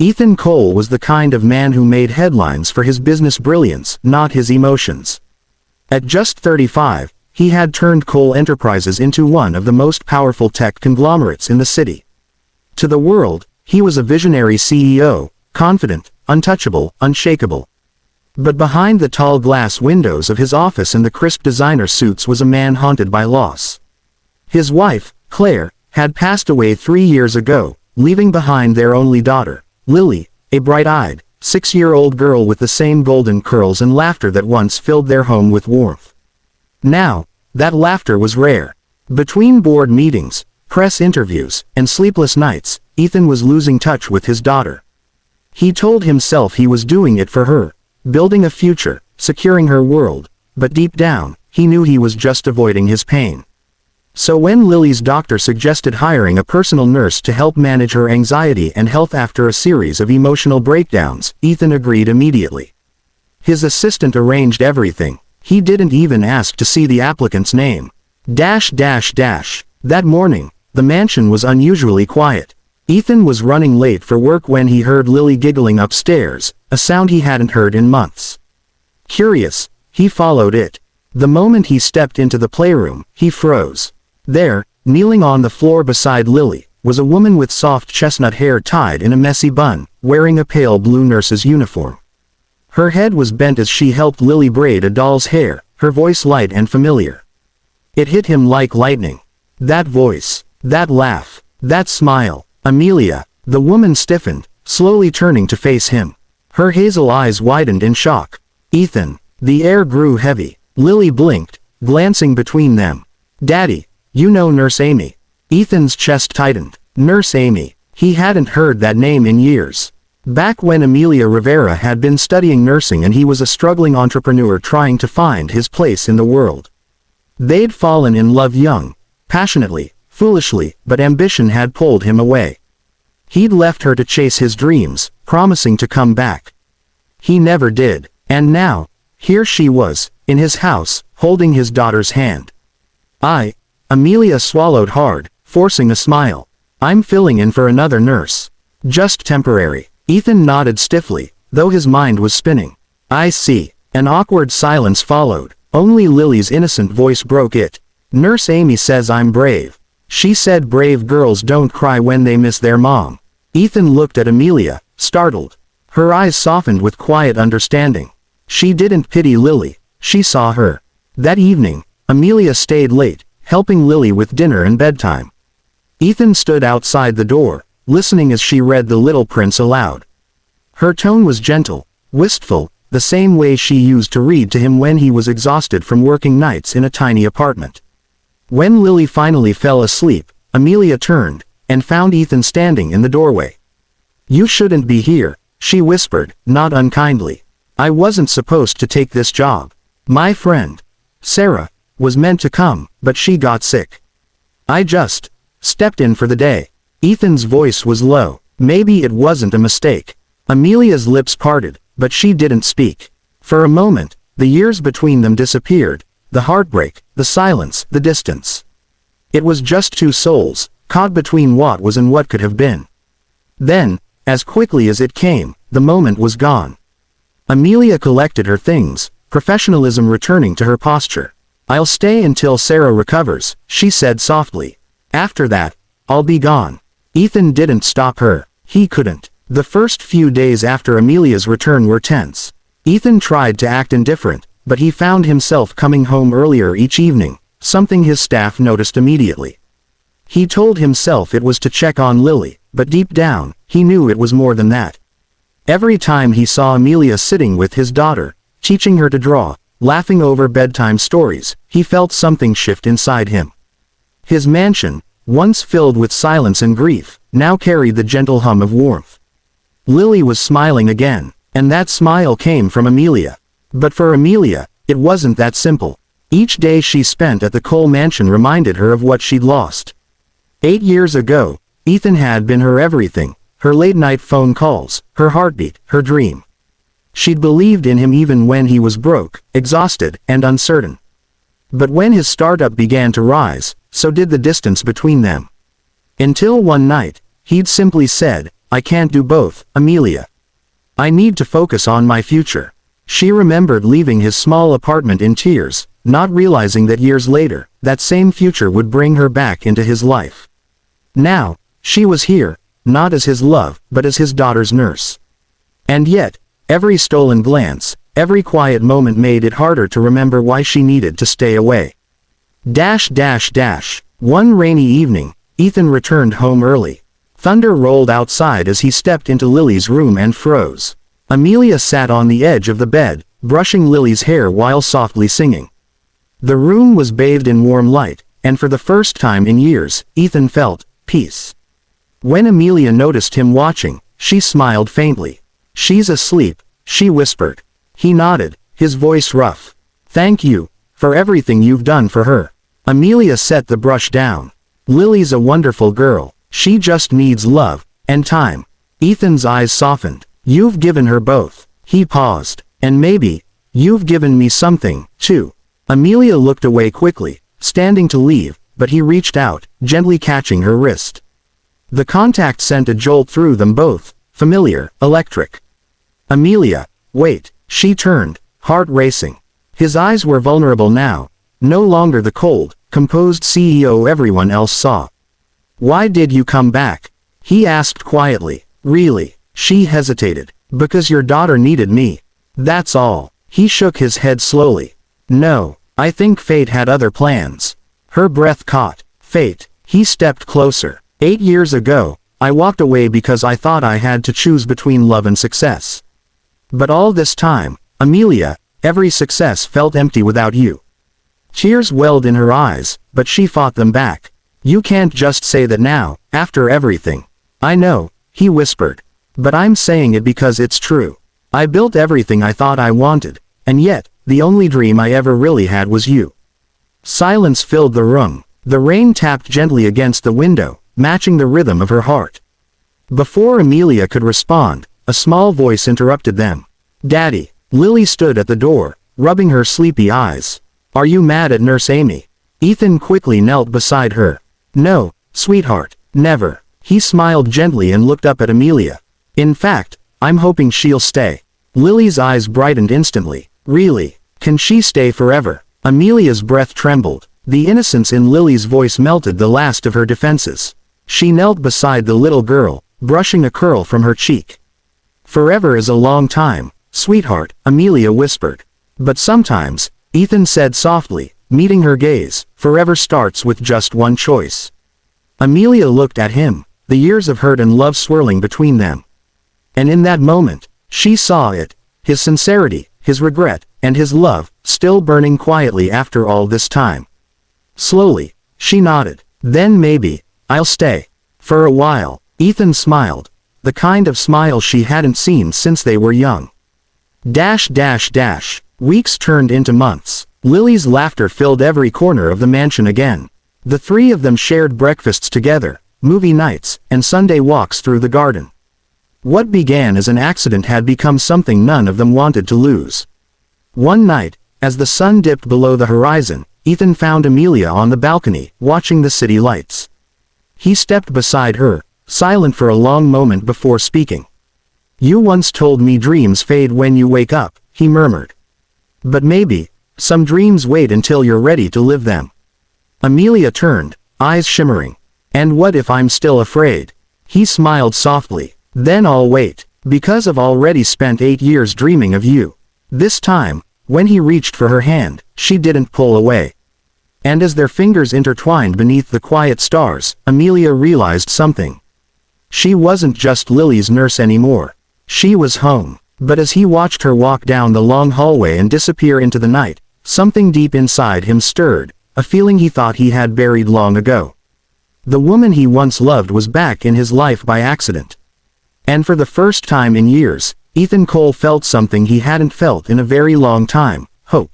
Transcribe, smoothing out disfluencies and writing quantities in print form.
Ethan Cole was the kind of man who made headlines for his business brilliance, not his emotions. At just 35, he had turned Cole Enterprises into one of the most powerful tech conglomerates in the city. To the world, he was a visionary CEO, confident, untouchable, unshakable. But behind the tall glass windows of his office and the crisp designer suits was a man haunted by loss. His wife, Claire, had passed away 3 years ago, leaving behind their only daughter, Lily, a bright-eyed, 6-year-old girl with the same golden curls and laughter that once filled their home with warmth. Now, that laughter was rare. Between board meetings, press interviews, and sleepless nights, Ethan was losing touch with his daughter. He told himself he was doing it for her, building a future, securing her world, but deep down, he knew he was just avoiding his pain. So when Lily's doctor suggested hiring a personal nurse to help manage her anxiety and health after a series of emotional breakdowns, Ethan agreed immediately. His assistant arranged everything. He didn't even ask to see the applicant's name. That morning, the mansion was unusually quiet. Ethan was running late for work when he heard Lily giggling upstairs, a sound he hadn't heard in months. Curious, he followed it. The moment he stepped into the playroom, he froze. There, kneeling on the floor beside Lily, was a woman with soft chestnut hair tied in a messy bun, wearing a pale blue nurse's uniform. Her head was bent as she helped Lily braid a doll's hair, her voice light and familiar. It hit him like lightning. That voice, that laugh, that smile. Amelia. The woman stiffened, slowly turning to face him. Her hazel eyes widened in shock. Ethan. The air grew heavy. Lily blinked, glancing between them. Daddy. You know Nurse Amy. Ethan's chest tightened. Nurse Amy. He hadn't heard that name in years. Back when Amelia Rivera had been studying nursing and he was a struggling entrepreneur trying to find his place in the world. They'd fallen in love young, passionately, foolishly, but ambition had pulled him away. He'd left her to chase his dreams, promising to come back. He never did, and now, here she was, in his house, holding his daughter's hand. Amelia swallowed hard, forcing a smile. I'm filling in for another nurse. Just temporary. Ethan nodded stiffly, though his mind was spinning. I see. An awkward silence followed. Only Lily's innocent voice broke it. Nurse Amy says I'm brave. She said brave girls don't cry when they miss their mom. Ethan looked at Amelia, startled. Her eyes softened with quiet understanding. She didn't pity Lily. She saw her. That evening, Amelia stayed late, helping Lily with dinner and bedtime. Ethan stood outside the door, listening as she read The Little Prince aloud. Her tone was gentle, wistful, the same way she used to read to him when he was exhausted from working nights in a tiny apartment. When Lily finally fell asleep, Amelia turned, and found Ethan standing in the doorway. You shouldn't be here, she whispered, not unkindly. I wasn't supposed to take this job. My friend, Sarah, was meant to come, but she got sick. I just stepped in for the day. Ethan's voice was low. Maybe it wasn't a mistake. Amelia's lips parted, but she didn't speak. For a moment, the years between them disappeared, the heartbreak, the silence, the distance. It was just two souls, caught between what was and what could have been. Then, as quickly as it came, the moment was gone. Amelia collected her things, professionalism returning to her posture. I'll stay until Sarah recovers, she said softly. After that, I'll be gone. Ethan didn't stop her. He couldn't. The first few days after Amelia's return were tense. Ethan tried to act indifferent, but he found himself coming home earlier each evening, something his staff noticed immediately. He told himself it was to check on Lily, but deep down, he knew it was more than that. Every time he saw Amelia sitting with his daughter, teaching her to draw, laughing over bedtime stories, he felt something shift inside him. His mansion, once filled with silence and grief, now carried the gentle hum of warmth. Lily was smiling again, and that smile came from Amelia. But for Amelia, it wasn't that simple. Each day she spent at the Cole mansion reminded her of what she'd lost. 8 years ago, Ethan had been her everything, her late-night phone calls, her heartbeat, her dream. She'd believed in him even when he was broke, exhausted, and uncertain. But when his startup began to rise, so did the distance between them. Until one night, he'd simply said, I can't do both, Amelia. I need to focus on my future. She remembered leaving his small apartment in tears, not realizing that years later, that same future would bring her back into his life. Now, she was here, not as his love, but as his daughter's nurse. And yet, every stolen glance, every quiet moment made it harder to remember why she needed to stay away. One rainy evening, Ethan returned home early. Thunder rolled outside as he stepped into Lily's room and froze. Amelia sat on the edge of the bed, brushing Lily's hair while softly singing. The room was bathed in warm light, and for the first time in years, Ethan felt peace. When Amelia noticed him watching, she smiled faintly. "She's asleep," she whispered. He nodded, his voice rough. "Thank you, for everything you've done for her." Amelia set the brush down. "Lily's a wonderful girl, she just needs love, and time." Ethan's eyes softened. "You've given her both." He paused. "And maybe, you've given me something, too." Amelia looked away quickly, standing to leave, but he reached out, gently catching her wrist. The contact sent a jolt through them both, familiar, electric. "Amelia, wait." She turned, heart racing. His eyes were vulnerable now, no longer the cold, composed CEO everyone else saw. "Why did you come back?" he asked quietly. "Really?" She hesitated. "Because your daughter needed me. That's all." He shook his head slowly. "No, I think fate had other plans." Her breath caught. "Fate." He stepped closer. 8 years ago, I walked away because I thought I had to choose between love and success. But all this time, Amelia, every success felt empty without you." Tears welled in her eyes, but she fought them back. "You can't just say that now, after everything." "I know," he whispered. "But I'm saying it because it's true. I built everything I thought I wanted, and yet, the only dream I ever really had was you." Silence filled the room. The rain tapped gently against the window, matching the rhythm of her heart. Before Amelia could respond, a small voice interrupted them. "Daddy." Lily stood at the door, rubbing her sleepy eyes. "Are you mad at Nurse Amy?" Ethan quickly knelt beside her. "No, sweetheart, never." He smiled gently and looked up at Amelia. "In fact, I'm hoping she'll stay." Lily's eyes brightened instantly. "Really? Can she stay forever?" Amelia's breath trembled. The innocence in Lily's voice melted the last of her defenses. She knelt beside the little girl, brushing a curl from her cheek. "Forever is a long time, sweetheart," Amelia whispered. "But sometimes," Ethan said softly, meeting her gaze, "forever starts with just one choice." Amelia looked at him, the years of hurt and love swirling between them. And in that moment, she saw it, his sincerity, his regret, and his love, still burning quietly after all this time. Slowly, she nodded. "Then maybe, I'll stay." For a while, Ethan smiled, the kind of smile she hadn't seen since they were young. Weeks turned into months. Lily's laughter filled every corner of the mansion again. The three of them shared breakfasts together, movie nights, and Sunday walks through the garden. What began as an accident had become something none of them wanted to lose. One night, as the sun dipped below the horizon, Ethan found Amelia on the balcony, watching the city lights. He stepped beside her, silent for a long moment before speaking. "You once told me dreams fade when you wake up," he murmured. "But maybe, some dreams wait until you're ready to live them." Amelia turned, eyes shimmering. "And what if I'm still afraid?" He smiled softly. "Then I'll wait, because I've already spent 8 years dreaming of you." This time, when he reached for her hand, she didn't pull away. And as their fingers intertwined beneath the quiet stars, Amelia realized something. She wasn't just Lily's nurse anymore. She was home. But as he watched her walk down the long hallway and disappear into the night, something deep inside him stirred, a feeling he thought he had buried long ago. The woman he once loved was back in his life by accident. And for the first time in years, Ethan Cole felt something he hadn't felt in a very long time: hope.